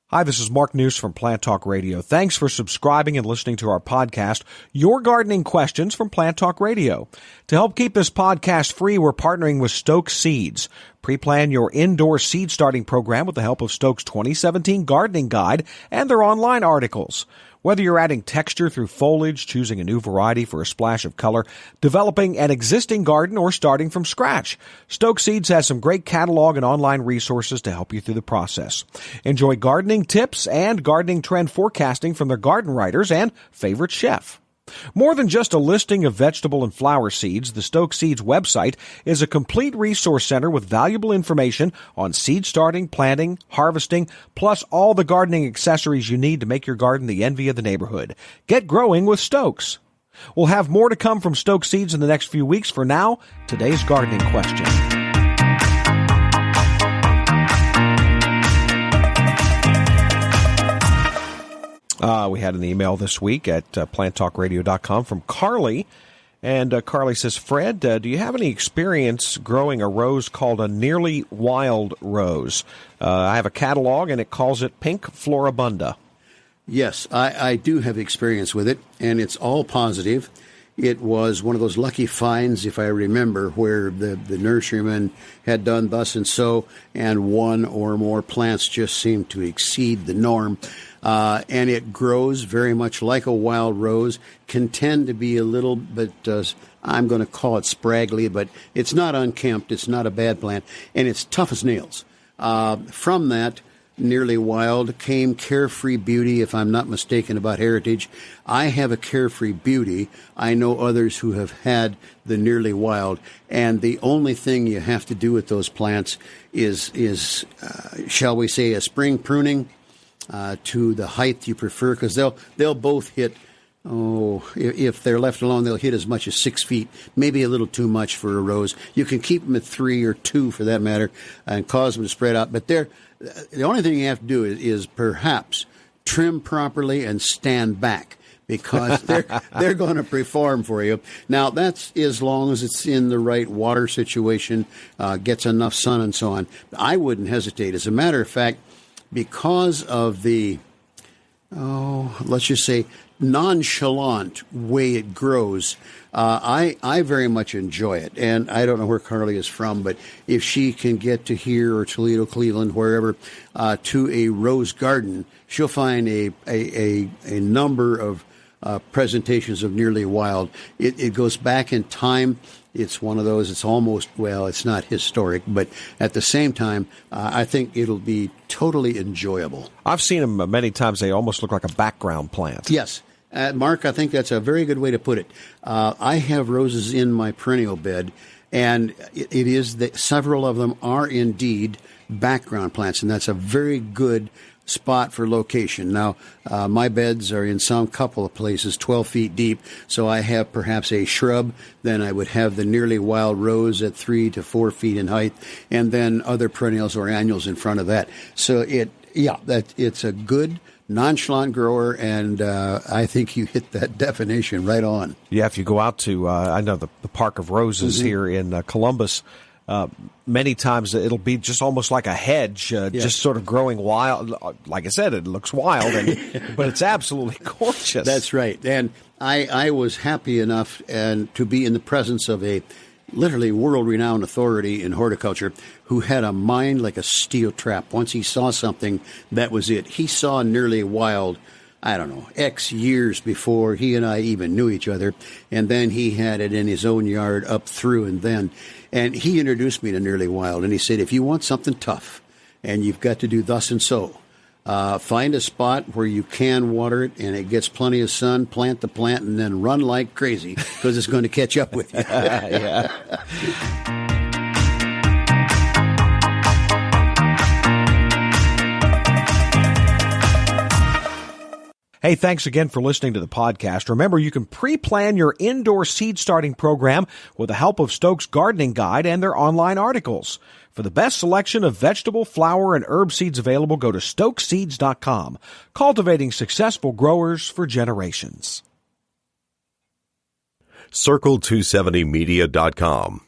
Hi, this is Mark News from Plant Talk Radio. Thanks for subscribing and listening to our podcast, Your Gardening Questions from Plant Talk Radio. To help keep this podcast free, we're partnering with Stokes Seeds. Pre-plan your indoor seed starting program with the help of Stokes' 2017 Gardening Guide and their online articles. Whether you're adding texture through foliage, choosing a new variety for a splash of color, developing an existing garden, or starting from scratch, Stokes Seeds has some great catalog and online resources to help you through the process. Enjoy gardening tips and gardening trend forecasting from their garden writers and favorite chef. More than just a listing of vegetable and flower seeds, the Stokes Seeds website is a complete resource center with valuable information on seed starting, planting, harvesting, plus all the gardening accessories you need to make your garden the envy of the neighborhood. Get growing with Stokes. We'll have more to come from Stokes Seeds in the next few weeks. For now, today's gardening question. We had an email this week at planttalkradio.com from Carly. And Carly says, Fred, do you have any experience growing a rose called a nearly wild rose? I have a catalog, and it calls it Pink Floribunda. Yes, I do have experience with it, and it's all positive. It was one of those lucky finds, if I remember, where the nurseryman had done thus and so, and one or more plants just seemed to exceed the norm. And it grows very much like a wild rose, can tend to be a little bit, I'm going to call it spraggly, but it's not unkempt, it's not a bad plant, and it's tough as nails. From that, nearly wild, came Carefree Beauty, if I'm not mistaken about heritage. I have a Carefree Beauty. I know others who have had the nearly wild, and the only thing you have to do with those plants is shall we say, a spring pruning to the height you prefer, because they'll both hit. If they're left alone, they'll hit as much as 6 feet, maybe a little too much for a rose. You can keep them at 3 or 2 for that matter, and cause them to spread out. But the only thing you have to do is perhaps trim properly and stand back, because they're going to perform for you. Now, that's as long as it's in the right water situation, gets enough sun and so on. I wouldn't hesitate. As a matter of fact, because of the, let's just say, nonchalant way it grows, I very much enjoy it. And I don't know where Carly is from, but if she can get to here or Toledo, Cleveland, wherever, to a rose garden, she'll find a number of presentations of nearly wild. It goes back in time. It's one of those, it's almost, well, it's not historic, but at the same time, I think it'll be totally enjoyable. I've seen them many times. They almost look like a background plant. Yes. Mark, I think that's a very good way to put it. I have roses in my perennial bed, and it is that several of them are indeed background plants, and that's a very good spot for location. Now, my beds are in some couple of places 12 feet deep, so I have perhaps a shrub, then I would have the nearly wild rose at 3 to 4 feet in height, and then other perennials or annuals in front of that. So it's a good nonchalant grower, and I think you hit that definition right on. Yeah, if you go out to, I know the Park of Roses here in Columbus, many times it'll be just almost like a hedge, just sort of growing wild. Like I said, it looks wild, but it's absolutely gorgeous. That's right. And I was happy enough to be in the presence of a literally world-renowned authority in horticulture who had a mind like a steel trap. Once he saw something, that was it. He saw nearly wild, I don't know, X years before he and I even knew each other, and then he had it in his own yard up through and then. And he introduced me to nearly wild, and he said, if you want something tough, and you've got to do thus and so, find a spot where you can water it and it gets plenty of sun, plant the plant, and then run like crazy because it's going to catch up with you. Yeah. Hey, thanks again for listening to the podcast. Remember, you can pre-plan your indoor seed starting program with the help of Stokes Gardening Guide and their online articles. For the best selection of vegetable, flower, and herb seeds available, go to stokeseeds.com. Cultivating successful growers for generations. Circle270media.com